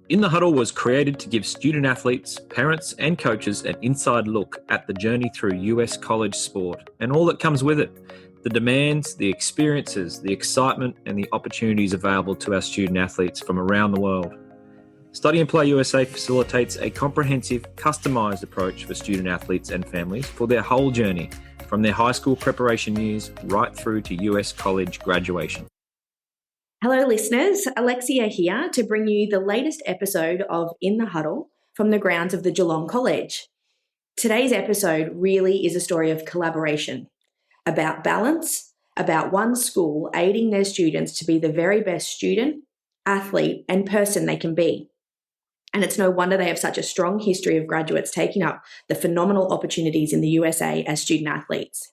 In the Huddle was created to give student athletes, parents and coaches an inside look at the journey through US college sport and all that comes with it. The demands, the experiences, the excitement and the opportunities available to our student athletes from around the world. Study and Play USA facilitates a comprehensive, customised approach for student athletes and families for their whole journey, from their high school preparation years right through to US college graduation. Hello listeners, Alexia here to bring you the latest episode of In the Huddle from the grounds of the Geelong College. Today's episode really is a story of collaboration, about balance, about one school aiding their students to be the very best student, athlete and person they can be. And it's no wonder they have such a strong history of graduates taking up the phenomenal opportunities in the USA as student athletes.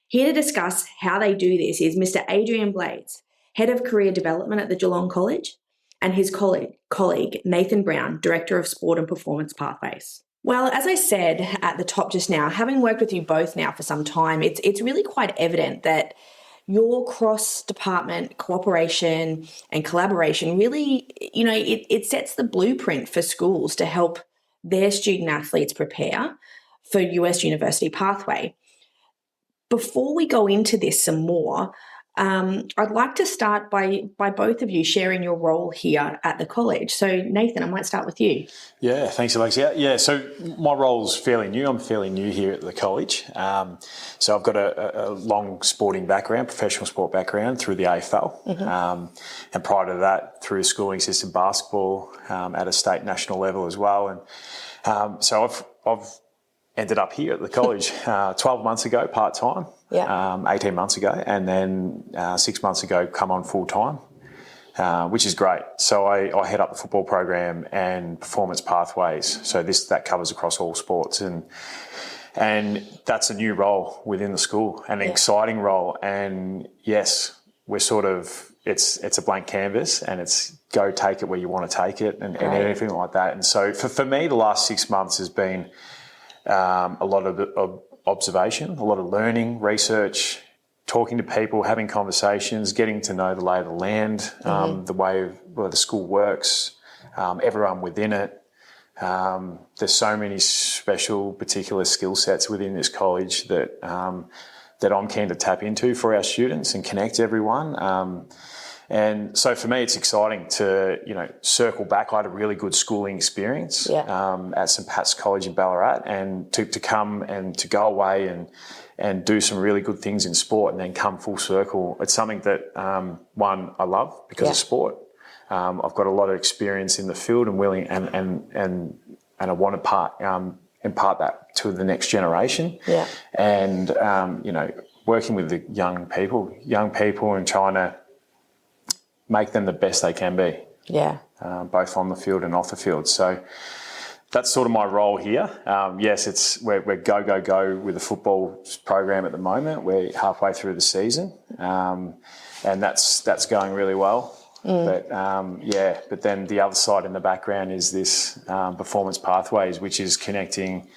Here to discuss how they do this is Mr. Adrian Blades, Head of Career Development at the Geelong College, and his colleague Nathan Brown, Director of Sport and Performance Pathways. Well, as I said at the top just now, having worked with you both now for some time, it's really quite evident that your cross-department cooperation and collaboration really, it sets the blueprint for schools to help their student athletes prepare for US University Pathway. Before we go into this some more, I'd like to start by both of you sharing your role here at the college. So, Nathan, I might start with you. Yeah, thanks, Alexia. Yeah, so my role's fairly new. I'm fairly new here at the college. So I've got a long sporting background, professional sport background through the AFL. And prior to that, through schooling system basketball at a state national level as well. And so I've ended up here at the college 12 months ago, part-time, 18 months ago, and then 6 months ago come on full-time, which is great. So I head up the football program and performance pathways. So that covers across all sports. And that's a new role within the school, an exciting role. And yes, we're sort of, it's a blank canvas and it's go take it where you want to take it and anything like that. And so for me, the last 6 months has been a lot of observation, a lot of learning, research, talking to people, having conversations, getting to know the lay of the land, the way the school works, everyone within it. There's so many special, particular skill sets within this college that I'm keen to tap into for our students and connect everyone. And so for me, it's exciting to, circle back. I had a really good schooling experience at St Pat's College in Ballarat, and to come and to go away and do some really good things in sport and then come full circle. It's something that, one, I love because of sport. I've got a lot of experience in the field and willing and I want to impart that to the next generation. And, working with the young people and trying to make them the best they can be. Both on the field and off the field. So that's sort of my role here. Yes, we're go with the football program at the moment. We're halfway through the season, and that's going really well. But then the other side in the background is this performance pathways, which is connecting,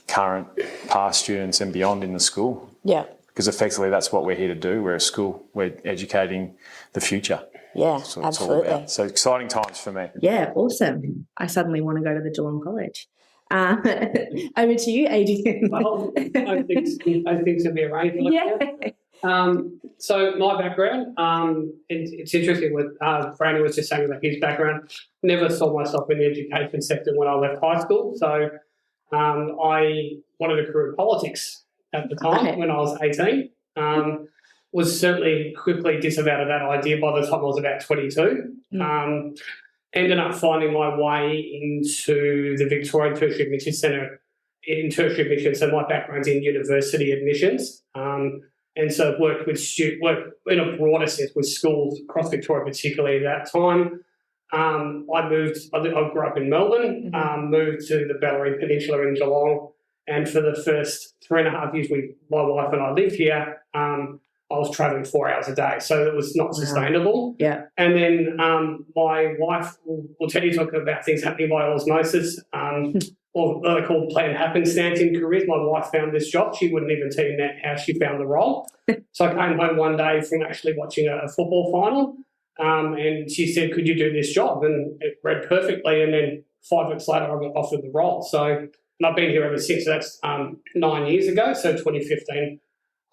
current, past students and beyond in the school. Because effectively that's what we're here to do. We're a school. We're educating the future. That's what absolutely. It's all about. So exciting times for me. Yeah, awesome. I suddenly want to go to the Geelong College. Over to you, Adrian. Well, I think to be arranged. So my background, it's interesting what Brandon was just saying about his background. Never saw myself in the education sector when I left high school. So I wanted a career in politics at the time when I was 18. Was certainly quickly disavowed of that idea by the time I was about 22. Ended up finding my way into the Victorian Tertiary Admissions Centre in tertiary admissions. So my background's in university admissions. And so I've worked in a broader sense with schools across Victoria, particularly at that time. I grew up in Melbourne, moved to the Bellarine Peninsula in Geelong, and for the first 3.5 years my wife and I lived here, I was travelling 4 hours a day, so it was not sustainable. And then my wife will tell you talking about things happening by osmosis, or what they call planned happenstance in careers. My wife found this job. She wouldn't even tell you how she found the role. So I came home one day from actually watching a football final, and she said, could you do this job? And it read perfectly. And then 5 weeks later, I got offered the role. So, and I've been here ever since. So that's 9 years ago. So 2015,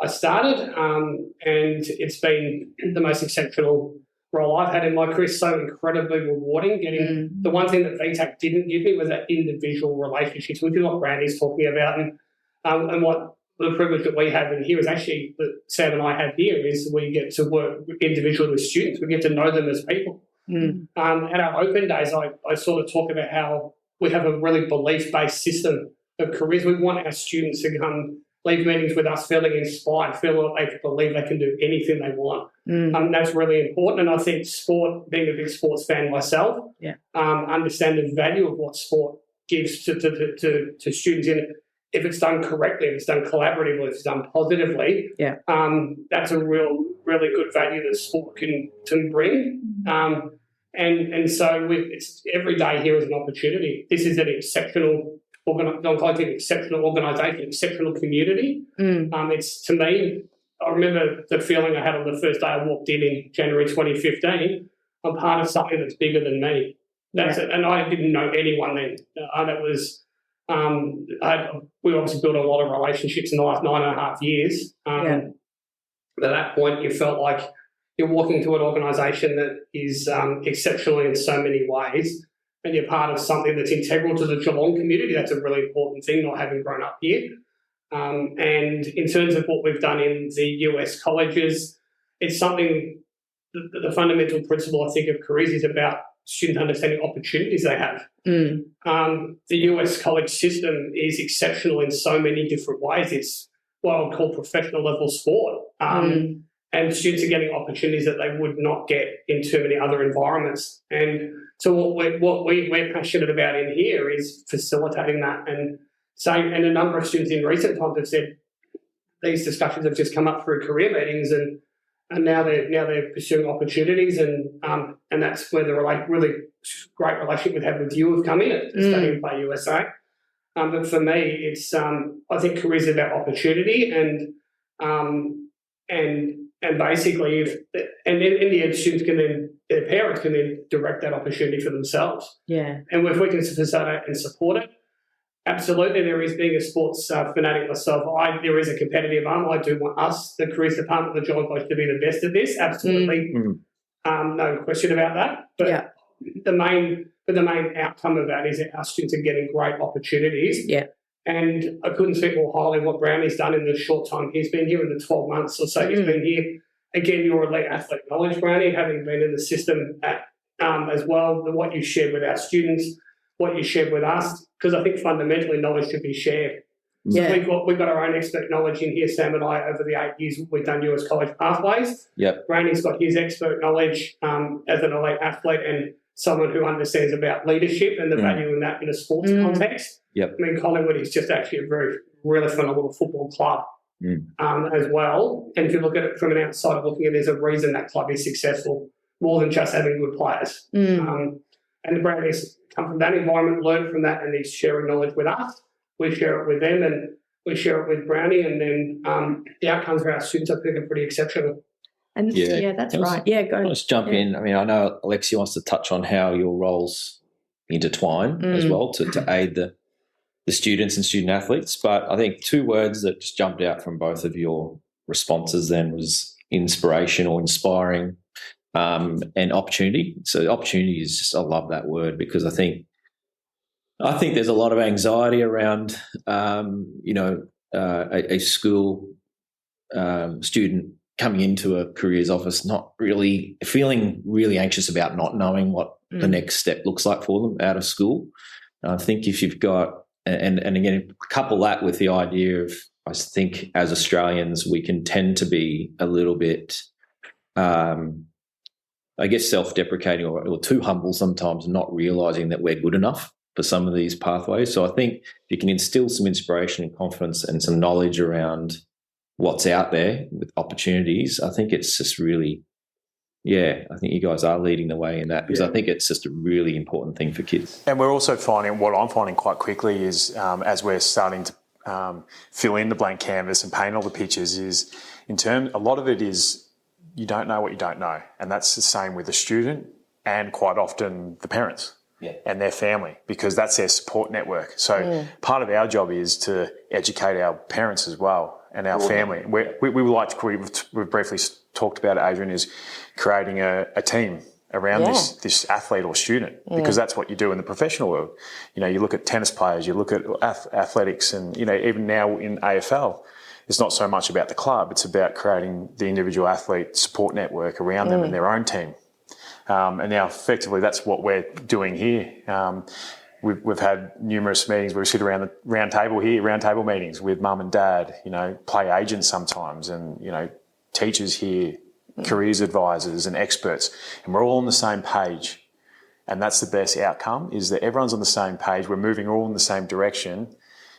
I started, and it's been the most exceptional role I've had in my career. So incredibly rewarding. Getting the one thing that VTAC didn't give me was that individual relationships, which is what Brandy's talking about, and what the privilege that we have in here is actually that Sam and I have here is we get to work individually with students. We get to know them as people. At our open days, I sort of talk about how we have a really belief-based system of careers. We want our students to come leave meetings with us feeling inspired, feel like they believe they can do anything they want. That's really important. And I think sport, being a big sports fan myself, understand the value of what sport gives to students in it. If it's done correctly, if it's done collaboratively, if it's done positively, that's a really good value that sport can bring. And so it's every day here is an opportunity. This is an exceptional exceptional organisation, exceptional community. It's, to me, I remember the feeling I had on the first day I walked in January 2015. I'm part of something that's bigger than me. That's it. And I didn't know anyone then. That was. We obviously built a lot of relationships in the last 9.5 years. At that point, you felt like you're walking to an organisation that is exceptional in so many ways, and you're part of something that's integral to the Geelong community. That's a really important thing, not having grown up here. And in terms of what we've done in the US colleges, it's something, the fundamental principle, I think, of careers is about students understanding opportunities they have. The US college system is exceptional in so many different ways. It's what I would call professional level sport. And students are getting opportunities that they would not get in too many other environments. And so what we're passionate about in here is facilitating that. And a number of students in recent times have said these discussions have just come up through career meetings, and now they're pursuing opportunities, and that's where the really great relationship we've had with you have come in at Study and Play USA. But for me, it's I think careers are about opportunity, and basically, in the end, students can then, their parents can then direct that opportunity for themselves. And if we can facilitate and support it, absolutely, there is, being a sports fanatic myself, there is a competitive arm. I do want us, the careers department of the Geelong College, to be the best at this. Absolutely, no question about that. But the main outcome of that is that our students are getting great opportunities. And I couldn't speak more highly of what Brownie's done in the short time he's been here, in the 12 months or so he's been here. Again, your elite athlete knowledge, Brownie, having been in the system as well, what you shared with our students, what you shared with us, because I think fundamentally knowledge should be shared. So we've got our own expert knowledge in here, Sam and I, over the 8 years we've done US College Pathways. Brownie's got his expert knowledge as an elite athlete and someone who understands about leadership and the value in that in a sports context. I mean, Collingwood is just actually a really phenomenal football club as well. And if you look at it from an outsider looking at it, there's a reason that club is successful, more than just having good players. And the Brownies come from that environment, learn from that, and he's sharing knowledge with us. We share it with them, and we share it with Brownie, and then the outcomes for our students, I think, are pretty exceptional. And that's right. Go. Let's jump in. I mean, I know Alexia wants to touch on how your roles intertwine as well to aid the students and student athletes. But I think 2 words that just jumped out from both of your responses then was inspiration or inspiring and opportunity. So opportunity is just, I love that word, because I think there's a lot of anxiety around, a school student coming into a careers office, not really feeling really anxious about not knowing what the next step looks like for them out of school. And I think if you've got, and again, couple that with the idea of, I think as Australians, we can tend to be a little bit, self-deprecating or too humble sometimes, not realising that we're good enough for some of these pathways. So I think if you can instill some inspiration and confidence and some knowledge around what's out there with opportunities, I think it's just really, I think you guys are leading the way in that, because I think it's just a really important thing for kids. And we're also finding, what I'm finding quite quickly is as we're starting to fill in the blank canvas and paint all the pictures, is a lot of it is you don't know what you don't know. And that's the same with the student and quite often the parents and their family, because that's their support network. So part of our job is to educate our parents as well and our family. We've briefly talked about it, Adrian, is creating a team around this athlete or student, because that's what you do in the professional world. You know, you look at tennis players, you look at athletics, and, you know, even now in AFL, it's not so much about the club, it's about creating the individual athlete support network around them and their own team. And now effectively that's what we're doing here. We've had numerous meetings where we sit around the round table meetings with mum and dad, you know, play agents sometimes, and, you know, teachers here, careers advisors and experts, and we're all on the same page. And that's the best outcome, is that everyone's on the same page. We're moving all in the same direction.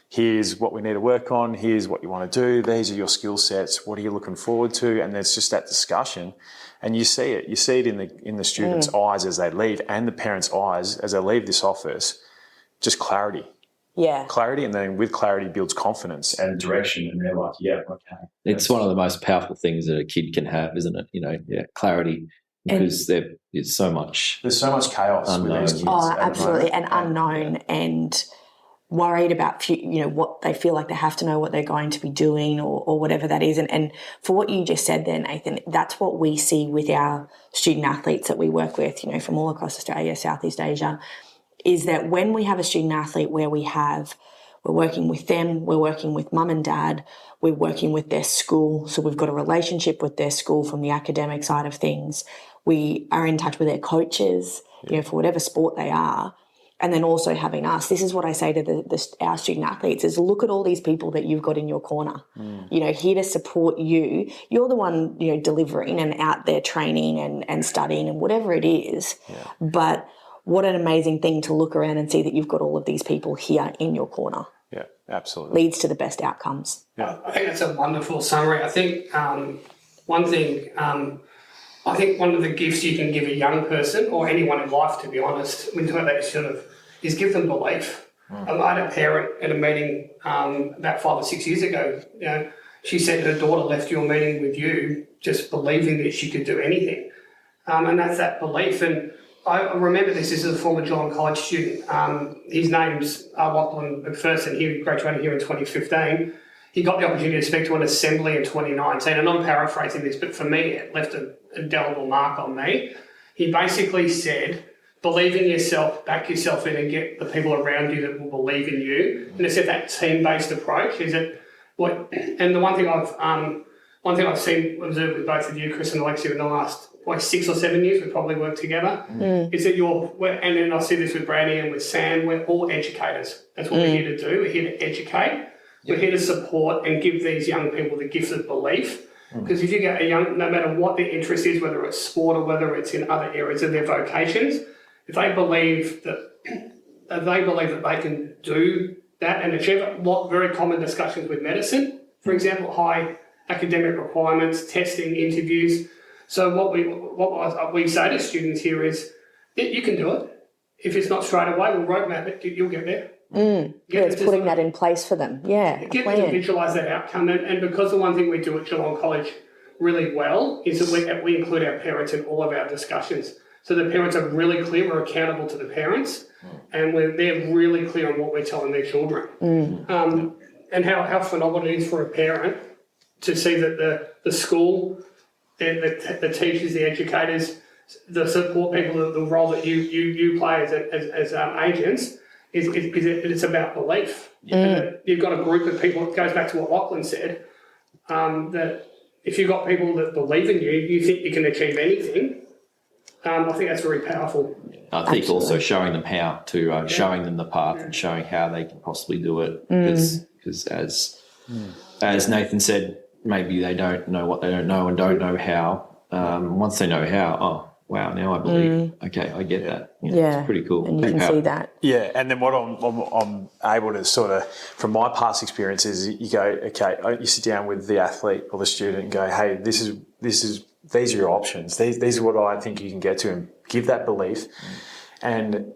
Here's what we need to work on. Here's what you want to do. These are your skill sets. What are you looking forward to? And there's just that discussion. And you see it. You see it in the students' eyes as they leave, and the parents' eyes as they leave this office. Just clarity. Yeah. Clarity, and then with clarity builds confidence and direction. And they're like, yeah, okay. It's one of the most powerful things that a kid can have, isn't it? You know, clarity, because it's so much. There's so much chaos with these kids. Oh, absolutely, and unknown and worried about, you know, what they feel like they have to know what they're going to be doing or whatever that is. And for what you just said there, Nathan, that's what we see with our student athletes that we work with, you know, from all across Australia, Southeast Asia, is that when we have a student athlete where we're working with them, we're working with mum and dad, we're working with their school, so we've got a relationship with their school from the academic side of things. We are in touch with their coaches, you know, for whatever sport they are. And then also having us, this is what I say to our student athletes, is look at all these people that you've got in your corner, you know, here to support you. You're the one, you know, delivering and out there training and studying and whatever it is. Yeah. But what an amazing thing to look around and see that you've got all of these people here in your corner. Yeah, absolutely. Leads to the best outcomes. Yeah. I think that's a wonderful summary. I think one of the gifts you can give a young person, or anyone in life, to be honest, when you talk about that is give them belief. I had a parent at a meeting about 5 or 6 years ago. You know, she said her daughter left your meeting with you just believing that she could do anything, and that's that belief. And I remember this is a former Geelong College student. His name's Lachlan McPherson. He graduated here in 2015. He got the opportunity to speak to an assembly in 2019, and I'm paraphrasing this, but for me, it left an indelible mark on me. He basically said, believe in yourself, back yourself in, and get the people around you that will believe in you. And it's that team-based approach. And the one thing I've seen observed with both of you, Chris and Alexia, in the last 6 or 7 years we've probably worked together, is that and then I see this with Brandy and with Sam, we're all educators. That's what we're here to do. We're here to educate. We're here to support and give these young people the gift of belief. Because if you get no matter what their interest is, whether it's sport or whether it's in other areas of their vocations, if they believe that they can do that and achieve it, very common discussions with medicine, for example, high academic requirements, testing, interviews. So what we say to students here is, you can do it. If it's not straight away, we'll roadmap it. You'll get there. It's putting that in place for them. Yeah, get them to visualise that outcome. And because the one thing we do at Geelong College really well is that we include our parents in all of our discussions. So the parents are really clear. We're accountable to the parents, and they're really clear on what we're telling their children. And how phenomenal it is for a parent to see that the school, the teachers, the educators, the support people, the role that you play as agents, it's about belief. You've got a group of people. It goes back to what Lachlan said, that if you've got people that believe in you, you think you can achieve anything. I think that's very powerful. I think also showing them how to, showing them the path and showing how they can possibly do it. Because as Nathan said, maybe they don't know what they don't know and don't know how. Once they know how, wow, now I believe. Okay, I get that. It's pretty cool. And you can see that. Yeah, and then what I'm able to sort of, from my past experience, is you go, okay, you sit down with the athlete or the student and go, hey, these are your options. These are what I think you can get to, and give that belief. And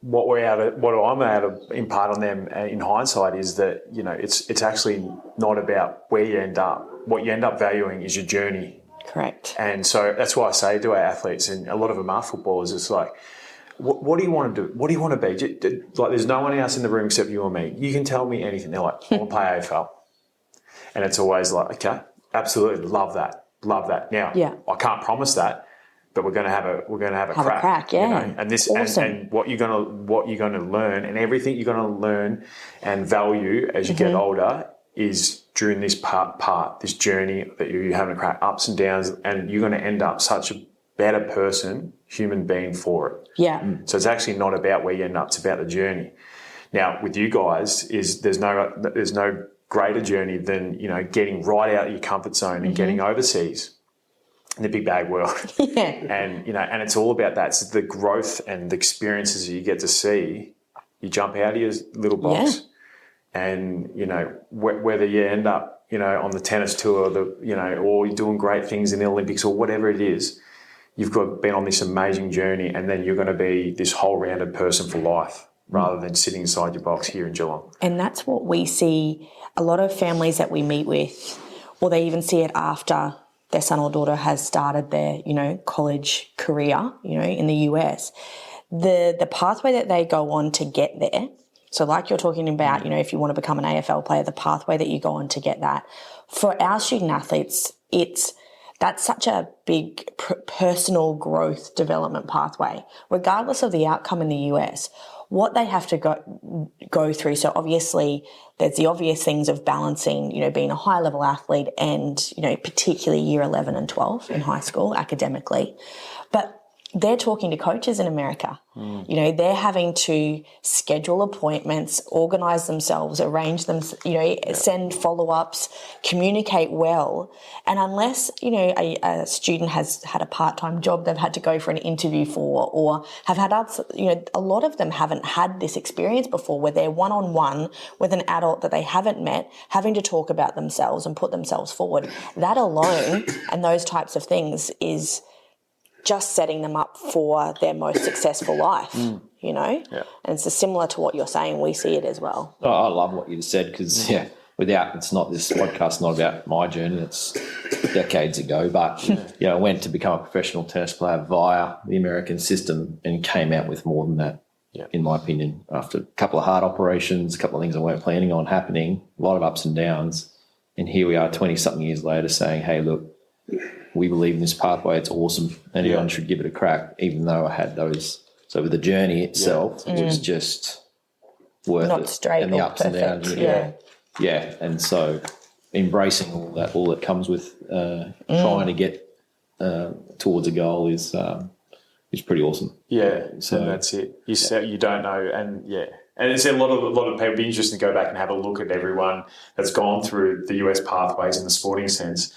what I'm able to impart on them in hindsight is that, it's actually not about where you end up. What you end up valuing is your journey. Correct. And so that's why I say to our athletes, and a lot of them are footballers, it's like, what do you want to do? What do you want to be? Like, there's no one else in the room except you or me. You can tell me anything. They're like, I want to play AFL. And it's always like, okay, absolutely, love that. Now, I can't promise that, but we're going to have a crack. Yeah. You know? And this awesome. and what you're going to learn, and everything you're going to learn and value as you get older is during this part, this journey that you're having a crack, ups and downs, and you're going to end up such a better person, human being for it. Yeah. So it's actually not about where you end up; it's about the journey. Now, with you guys, there's no greater journey than, you know, getting right out of your comfort zone and getting overseas in the big bag world. Yeah. And, you know, and it's all about that. It's the growth and the experiences you get to see. You jump out of your little box, and, you know, whether you end up, you know, on the tennis tour, or you're doing great things in the Olympics or whatever it is, you've been on this amazing journey, and then you're going to be this whole rounded person for life, rather than sitting inside your box here in Geelong. And that's what we see a lot of families that we meet with, or they even see it after their son or daughter has started their, you know, college career, you know, in the US. The pathway that they go on to get there, so like you're talking about, you know, if you want to become an AFL player, the pathway that you go on to get that. For our student athletes, that's such a big personal growth development pathway, regardless of the outcome in the US. What they have to go through. So obviously there's the obvious things of balancing, you know, being a high level athlete and, you know, particularly year 11 and 12 in high school academically. But they're talking to coaches in America. You know, they're having to schedule appointments, organise themselves, arrange them, you know, send follow-ups, communicate well. And unless, you know, a student has had a part-time job they've had to go for an interview for, or have had other, you know, a lot of them haven't had this experience before where they're one-on-one with an adult that they haven't met, having to talk about themselves and put themselves forward. That alone and those types of things is just setting them up for their most successful life, you know? Yeah. And it's similar to what you're saying. We see it as well. Oh, I love what you just said because, it's not this podcast's not about my journey. It's decades ago. But, I went to become a professional tennis player via the American system and came out with more than that, in my opinion. After a couple of heart operations, a couple of things I weren't planning on happening, a lot of ups and downs. And here we are 20-something years later saying, hey, look, we believe in this pathway. It's awesome. Anyone should give it a crack, even though I had those. So the journey itself was just worth Not it. straight and the or ups perfect. and downs. Yeah. And so embracing all that comes with trying to get towards a goal is pretty awesome. Yeah. So that's it. You don't know, and And it's a lot of people. It'd be interesting to go back and have a look at everyone that's gone through the US pathways in the sporting sense,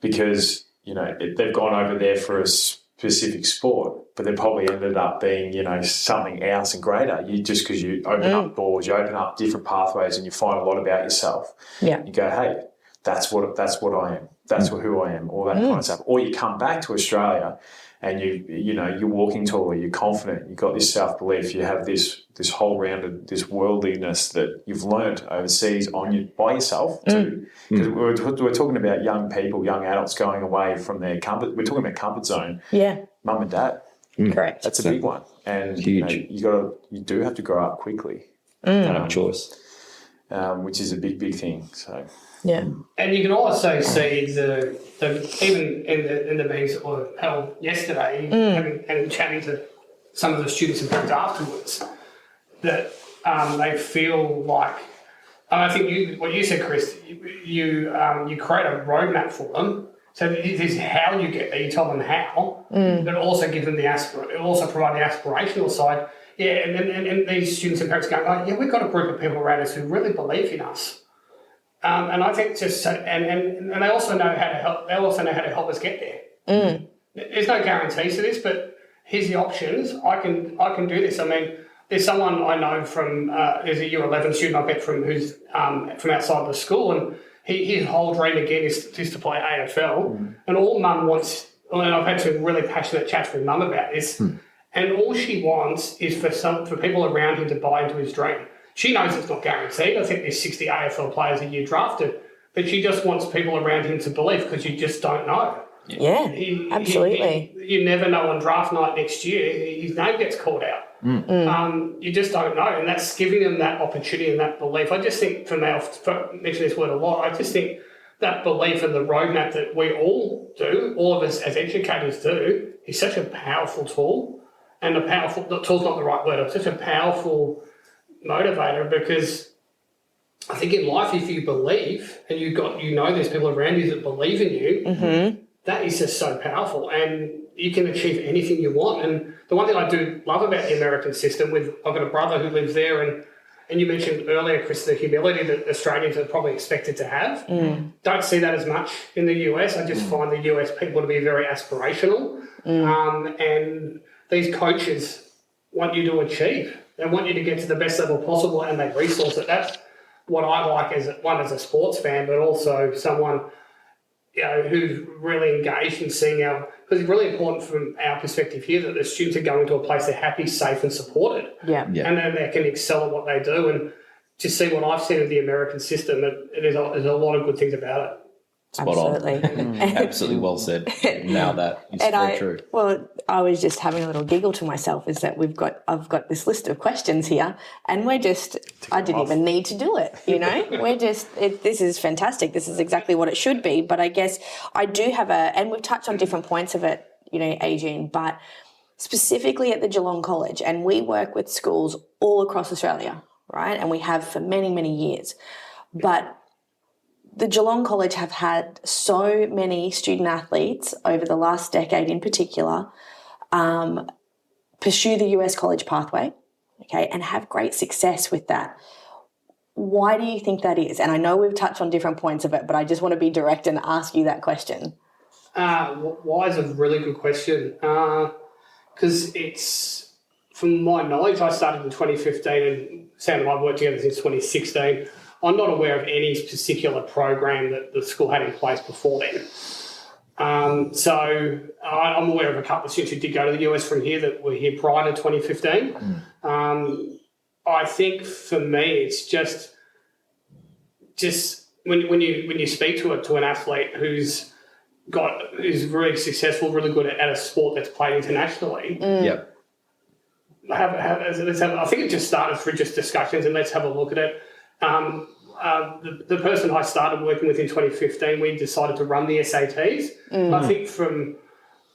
because, you know, they've gone over there for a specific sport, but they probably ended up being, you know, something else and greater. Just because you open up doors, you open up different pathways, and you find a lot about yourself. Yeah. You go, hey, that's what I am. That's who I am. All that kind of stuff. Or you come back to Australia, and you're walking taller, you're confident, you've got this self-belief, you have this whole rounded, this worldliness that you've learnt overseas by yourself too. Because we're talking about young people, young adults going away from their comfort. We're talking about comfort zone. Yeah. Mum and dad. Correct. That's a big one. And huge. You do have to grow up quickly. Don't have a choice. Which is a big thing. So. Yeah. And you can also see the even in the meetings that were held yesterday, and chatting to some of the students and parents afterwards, that they feel like, and I think what you said, Chris, you create a roadmap for them. So this is how you get there. You tell them how, but also give them also provide the aspirational side. Yeah, and these students and parents going, oh, yeah, we've got a group of people around us who really believe in us. And I think just and they also know how to help. They also know how to help us get there. There's no guarantees to this, but here's the options. I can do this. I mean, there's someone I know from there's a year 11 student I met from who's from outside the school, and his whole dream again is to play AFL. And all Mum wants, and I've had some really passionate chats with Mum about this. And all she wants is for people around him to buy into his dream. She knows it's not guaranteed. I think there's 60 AFL players a year drafted, but she just wants people around him to believe, because you just don't know. Yeah, absolutely. You never know on draft night next year, his name gets called out. You just don't know, and that's giving them that opportunity and that belief. I just think I mention this word a lot, I just think that belief and the roadmap that we all do, all of us as educators do, is such a powerful tool. And the tool's not the right word, it's such a powerful motivator, because I think in life, if you believe and there's people around you that believe in you, that is just so powerful, and you can achieve anything you want. And the one thing I do love about the American system, I've got a brother who lives there, and you mentioned earlier, Chris, the humility that Australians are probably expected to have. Don't see that as much in the US. I just find the US people to be very aspirational, and these coaches want you to achieve. They want you to get to the best level possible, and they resource it. That's what I like as a sports fan, but also someone who's really engaged in seeing because it's really important from our perspective here that the students are going to a place they're happy, safe, and supported. Yeah. And then they can excel at what they do. And to see what I've seen of the American system, there's a lot of good things about it. Spot Absolutely. on. Absolutely well said. Now that is very true. Well, I was just having a little giggle to myself is that I've got this list of questions here, and I didn't even need to do it, this is fantastic. This is exactly what it should be. But I guess I do have and we've touched on different points of it, Adrian, but specifically at the Geelong College, and we work with schools all across Australia, right? And we have for many, many years. But the Geelong College have had so many student athletes over the last decade in particular pursue the US college pathway, and have great success with that. Why do you think that is? And I know we've touched on different points of it, but I just want to be direct and ask you that question. Why is a really good question. Because it's, from my knowledge, I started in 2015 and Sam and I have worked together since 2016. I'm not aware of any particular program that the school had in place before then. So I'm aware of a couple of students who did go to the US from here that were here prior to 2015. I think for me, it's just when you speak to an athlete who's really successful, really good at a sport that's played internationally. Yep. I think it just started through just discussions, and let's have a look at it. The person I started working with in 2015, we decided to run the SATs. I think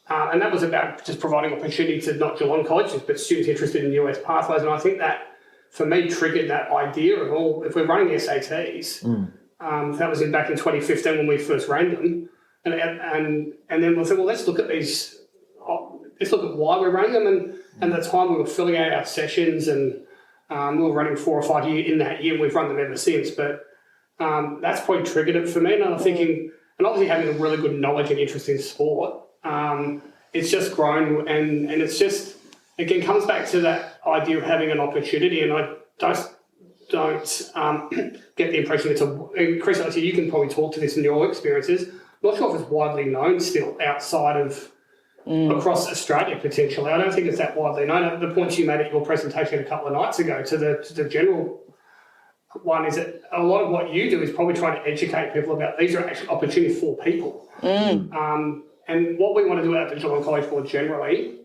and that was about just providing opportunity to not Geelong colleges, but students interested in US pathways. And I think that, for me, triggered that idea of, if we're running the SATs, that was back in 2015 when we first ran them. And then we said, well, let's look at these. Let's look at why we're running them. And at the time we were filling out our sessions, and we were running 4 or 5 years in that year, and we've run them ever since. But that's probably triggered it for me. And I'm thinking, and obviously having a really good knowledge and interest in sport, it's just grown. And it's just, again, comes back to that idea of having an opportunity. And I don't get the impression Chris, actually, you can probably talk to this in your experiences. I'm not sure if it's widely known still outside of across Australia, potentially. I don't think it's that widely known. The points you made at your presentation a couple of nights ago to the general one is that a lot of what you do is probably trying to educate people about these are actually opportunities for people. And what we want to do at the Geelong College Board generally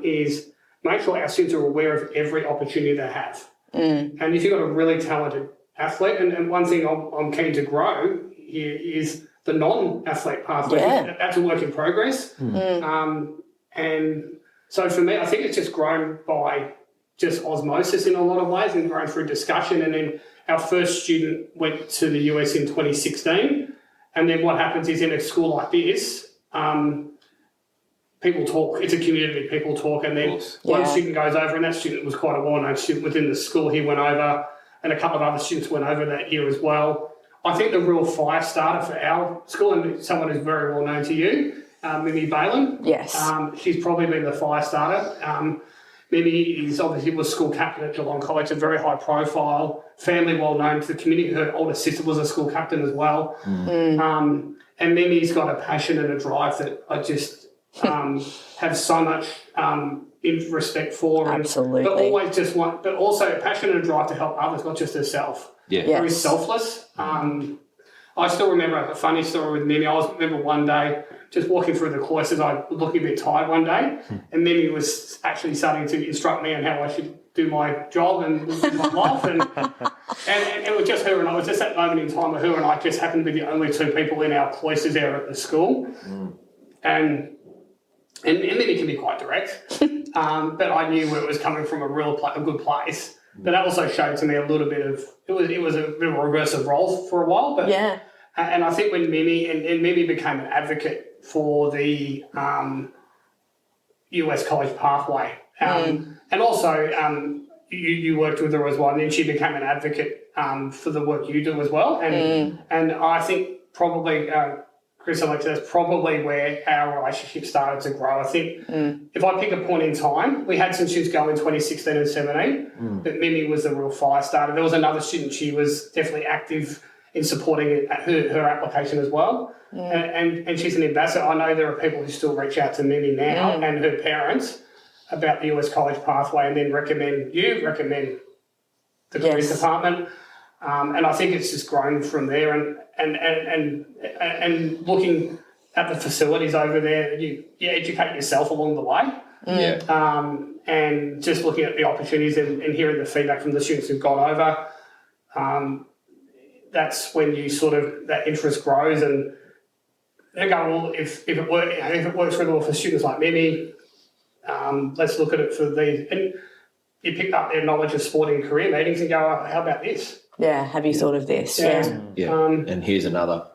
is make sure our students are aware of every opportunity they have. And if you've got a really talented athlete, and one thing I'm keen to grow here is the non-athlete pathway. Yeah. That's a work in progress. And so for me, I think it's just grown by just osmosis in a lot of ways and grown through discussion. And then our first student went to the US in 2016. And then what happens is in a school like this, people talk. It's a community, people talk. And then one student goes over, and that student was quite a well-known student within the school. He went over, and a couple of other students went over that year as well. I think the real fire starter for our school, and someone who's very well known to you, Mimi Balin. Yes. She's probably been the fire starter. Mimi was school captain at Geelong College, a very high profile, family well known to the community. Her older sister was a school captain as well. And Mimi's got a passion and a drive that I just have so much respect for. Absolutely. But also a passion and a drive to help others, not just herself. Yeah. Very selfless. I I still remember a funny story with Mimi. I remember one day just walking through the cloisters, I was looking a bit tired one day, and Mimi was actually starting to instruct me on how I should do my job and live my life. And it was just her and I. It was just that moment in time where her and I just happened to be the only two people in our cloisters there at the school. And Mimi can be quite direct, but I knew where it was coming from a good place. But that also showed to me a little bit of it was a bit of a reversive role for a while. But Yeah. And I think when Mimi became an advocate for the US College pathway, and also you worked with her as well, and then she became an advocate for the work you do as well. And I think probably, Chris, that's probably where our relationship started to grow. I think if I pick a point in time, we had some students go in 2016 and 17, but Mimi was the real fire starter. There was another student, she was definitely active in supporting her application as well. And she's an ambassador. I know there are people who still reach out to Mimi now and her parents about the US College pathway and then recommend the careers department. And I think it's just grown from there. And looking at the facilities over there, you educate yourself along the way. And just looking at the opportunities and hearing the feedback from the students who've gone over, that's when you sort of, that interest grows and they go, well, if it works really well for students like Mimi, let's look at it for these. And you pick up their knowledge of sporting career meetings and go, oh, how about this? Yeah, have you thought of this? Yeah. And here's another,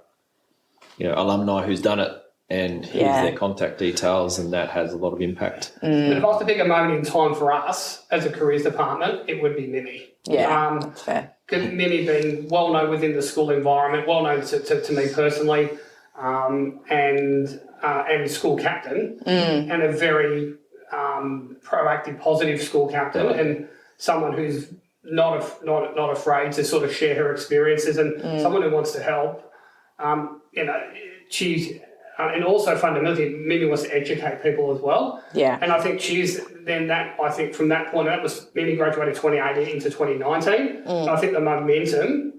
alumni who's done it, and here's their contact details, and that has a lot of impact. But if I was to pick a moment in time for us as a careers department, it would be Mimi. Yeah, that's fair. Mimi being well known within the school environment, well known to me personally, and school captain, and a very proactive, positive school captain, and someone who's not afraid to sort of share her experiences, and someone who wants to help. She's and also fundamentally, Mimi wants to educate people as well. Yeah. And I think from that point, that was Mimi graduated 2018 into 2019. So I think the momentum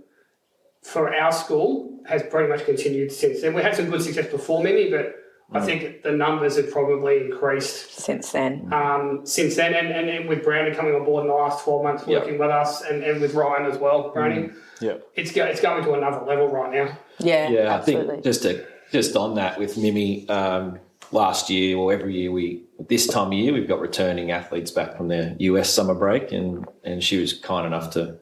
for our school has pretty much continued since then. We had some good success before Mimi, but I think the numbers have probably increased since then. And with Brownie coming on board in the last 12 months working with us, and with Ryan as well, Brownie. It's going to another level right now. Yeah, absolutely. I think just on that with Mimi, last year or every year this time of year we've got returning athletes back from their US summer break, and she was kind enough to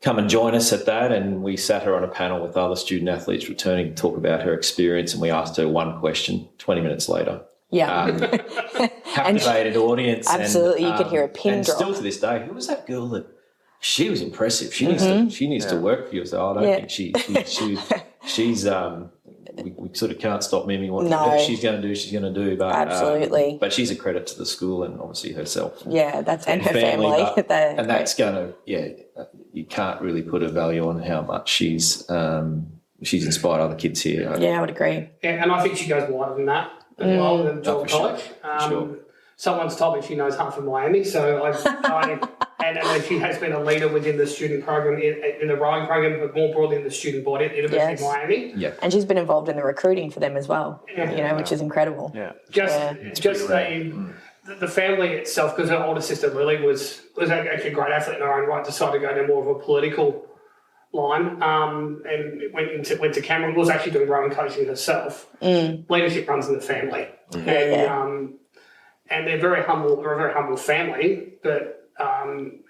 come and join us at that, and we sat her on a panel with other student athletes returning to talk about her experience, and we asked her one question 20 minutes later. Captivated audience. Absolutely, you could hear a pin drop. Still to this day, who was that girl that she was impressive? She needs to work for you. So I don't think she's we sort of can't stop Mimi what she's going to do. But absolutely. But she's a credit to the school and obviously herself. Yeah, and her family. And that's going to you can't really put a value on how much she's inspired other kids here. I would agree. Yeah, and I think she goes wider than that as well than Geelong College. Sure. Someone's told me she knows half of Miami, so and she has been a leader within the student program, in the rowing program, but more broadly in the student body at the University of Miami. Yeah. And she's been involved in the recruiting for them as well, which is incredible. Yeah. The family itself, because her older sister Lily was actually a great athlete in her own right, decided to go down more of a political line, and went to Cameron, was actually doing rowing coaching herself. Leadership runs in the family. And they're very humble. They're a very humble family, but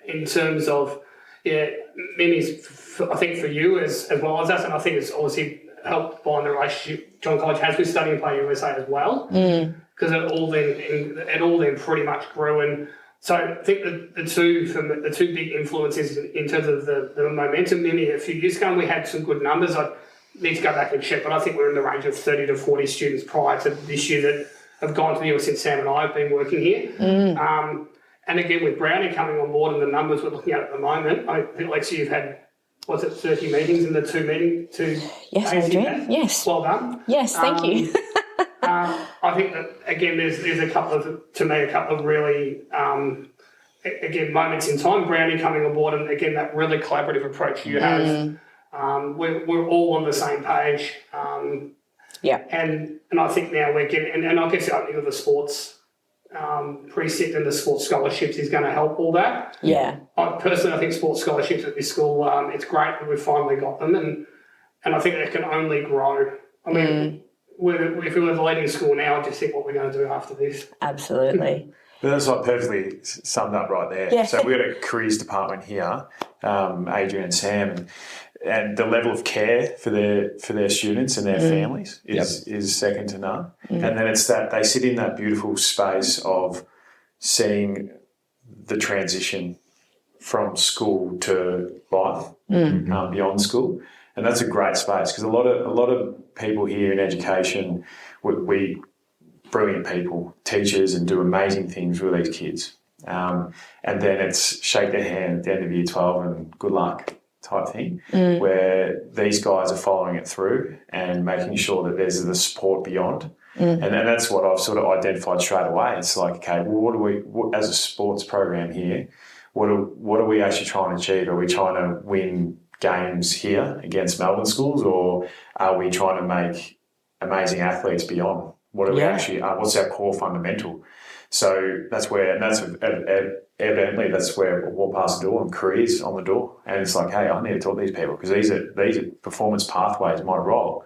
in terms of Mimi's, I think for you as well as us, and I think it's obviously helped by the relationship Geelong College has with Study and Play USA as well, because it all then pretty much grew. And so I think the two big influences in terms of the momentum. Mimi, a few years ago, we had some good numbers. I need to go back and check, but I think we're in the range of 30 to 40 students prior to this year that have gone to the US since Sam and I have been working here. And again, with Brownie coming on board and the numbers we're looking at the moment, I think, Lexi, you've had, 30 meetings in the two Yes, Adrian. Yes. Well done. Yes, thank you. I think that, again, there's a couple of really, again, moments in time. Brownie coming on board, and again, that really collaborative approach you have We're all on the same page. And I think now we're getting, and I guess the opening of the sports precinct and the sports scholarships is going to help all that. Yeah. I think sports scholarships at this school, it's great that we've finally got them, and I think they can only grow. I mean, if we were the leading school now, just think what we're going to do after this. Absolutely. But that's like perfectly summed up right there. Yeah. So we've got a careers department here, Adrian and Sam, and the level of care for their students and their families is second to none. And then it's that they sit in that beautiful space of seeing the transition from school to life beyond school, and that's a great space because a lot of people here in education, we brilliant people, teachers, and do amazing things with these kids. And then it's shake their hand at the end of year 12 and good luck type thing, where these guys are following it through and making sure that there's the support beyond. And that's what I've sort of identified straight away. It's like, okay, well, as a sports program here, what are we actually trying to achieve? Are we trying to win games here against Melbourne schools, or are we trying to make amazing athletes beyond? What are we actually? What's our core fundamental? So that's where, and that's evidently that's where walk past the door and careers on the door, and it's like, hey, I need to talk to these people because these are performance pathways. My role.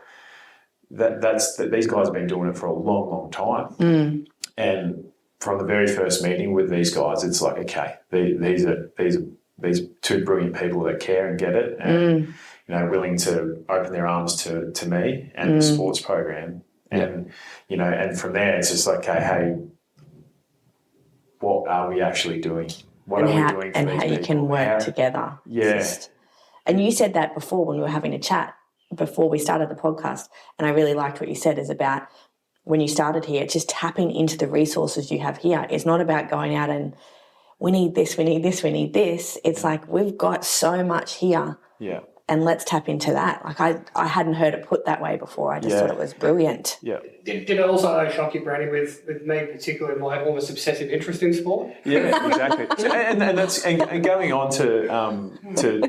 These guys have been doing it for a long time, and from the very first meeting with these guys, it's like, okay, these are two brilliant people that care and get it, and willing to open their arms to me and the sports program. And, and from there, it's just like, okay, hey, what are we actually doing? What are we doing for and these how people? you can work together. Yeah. And you said that before when we were having a chat before we started the podcast, and I really liked what you said is about when you started here, just tapping into the resources you have here. It's not about going out and we need this, we need this, we need this. It's like we've got so much here. Yeah. And let's tap into that. Like I hadn't heard it put that way before. I just thought it was brilliant. Yeah. Did it also shock you, Brandy, with me particularly my almost obsessive interest in sport? Yeah, exactly. and going on to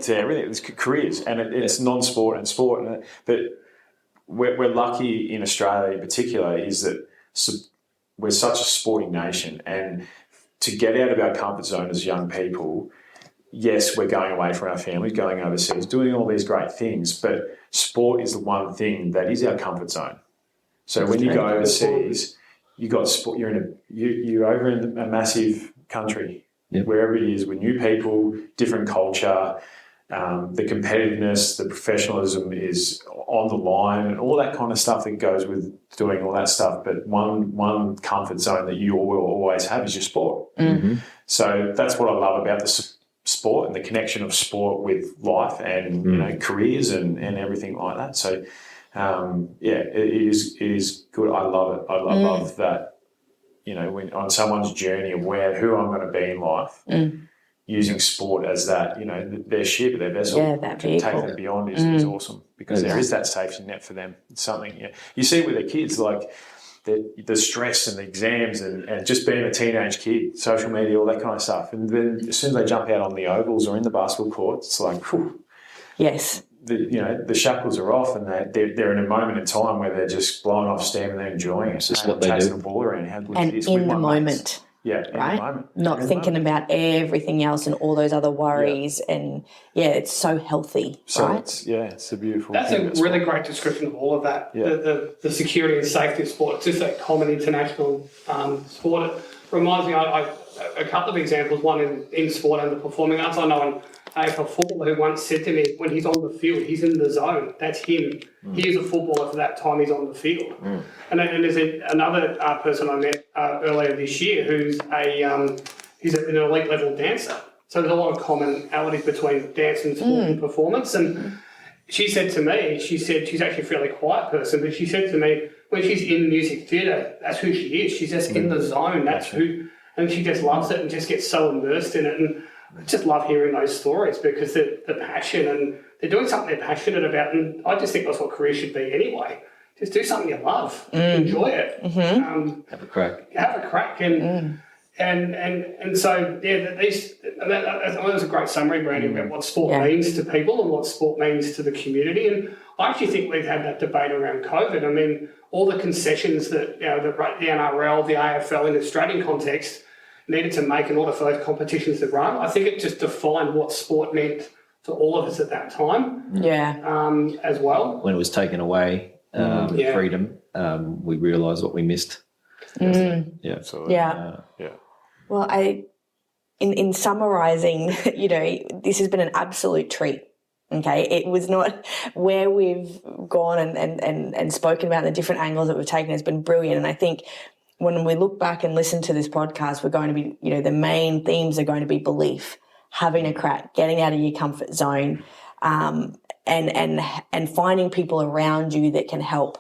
everything, it's careers, and it's non-sport and sport. But we're lucky in Australia in particular is that we're such a sporting nation, and to get out of our comfort zone as young people. Yes, we're going away from our families, going overseas, doing all these great things, but sport is the one thing that is our comfort zone. So when you go overseas, you got sport. You're over in a massive country, wherever it is, with new people, different culture. The competitiveness, the professionalism is on the line, and all that kind of stuff that goes with doing all that stuff. But one comfort zone that you will always have is your sport. So that's what I love about the sport and the connection of sport with life and careers and everything like that. So it is good. I love it. I love that. When on someone's journey of who I'm going to be in life, using sport as that, their ship, their vessel, that to vehicle. take them beyond is awesome because there is that safety net for them. It's something you see with the kids like. The stress and the exams and just being a teenage kid, social media, all that kind of stuff. And then as soon as they jump out on the ovals or in the basketball court, it's like, whew, yes, the shackles are off and they're in a moment in time where they're just blowing off steam and they're enjoying it. It's just what they chasing do. the ball around. How good and it is in with the my moment. mates. Yeah, in right? the moment. Not thinking about everything else and all those other worries. And it's so healthy, So right? it's a beautiful That's thing. a really great description of all of that. Yeah. The security and safety of sport. It's just a common international sport. It reminds me, a couple of examples, one in sport and the performing arts. I know an AFL footballer who once said to me, when he's on the field, he's in the zone. That's him. He is a footballer for that time he's on the field. And there's another person I met earlier this year who's he's an elite level dancer. So there's a lot of commonalities between dance and sport and performance. And she said to me, she's actually a fairly quiet person, but she said to me, when she's in music theatre, that's who she is. She's just in the zone. That's who, and she just loves it and just gets so immersed in it. And I just love hearing those stories because the passion and they're doing something they're passionate about. And I just think that's what career should be anyway. Just do something you love, enjoy it. Have a crack. Have a crack. And And so, yeah, that was a great summary, Brandy, about what sport means to people and what sport means to the community. And I actually think we've had that debate around COVID. I mean, all the concessions that the NRL, the AFL in the Australian context needed to make in order for those competitions to run, I think it just defined what sport meant to all of us at that time. As well. When it was taken away, freedom, we realised what we missed. Yeah, absolutely. Yeah. Well, in summarising, this has been an absolute treat. Okay, it was not where we've gone and spoken about the different angles that we've taken has been brilliant. And I think when we look back and listen to this podcast, we're going to be, the main themes are going to be belief, having a crack, getting out of your comfort zone, and finding people around you that can help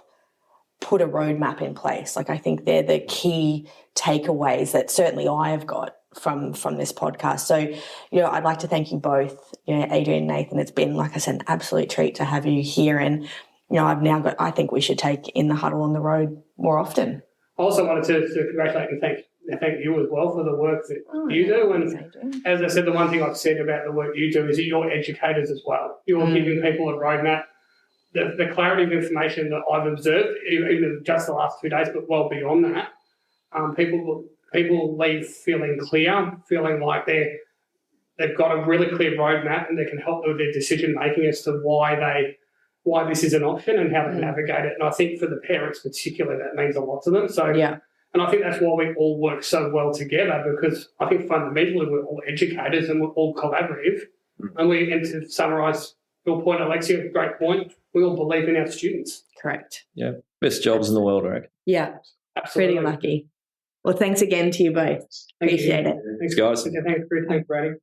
put a roadmap in place. Like, I think they're the key takeaways that certainly I have got from this podcast. So, I'd like to thank you both, Adrian and Nathan. It's been, like I said, an absolute treat to have you here. And, I think we should take In the Huddle on the road more often. I also wanted to congratulate and thank you as well for the work that you do. And as I said, the one thing I've said about the work you do is that you're educators as well. You're giving people a roadmap. The clarity of information that I've observed, even just the last 2 days, but well beyond that, people leave feeling clear, feeling like they've got a really clear roadmap and they can help with their decision making as to why this is an option and how they navigate it. And I think for the parents particularly, that means a lot to them. So and I think that's why we all work so well together, because I think fundamentally we're all educators and we're all collaborative. And to summarise your point, Alexia, great point, we all believe in our students. Correct. Yeah. Best jobs in the world, I reckon. Yeah. Absolutely. Pretty lucky. Well, thanks again to you both. Appreciate it. Thanks, guys. Thanks, Brady.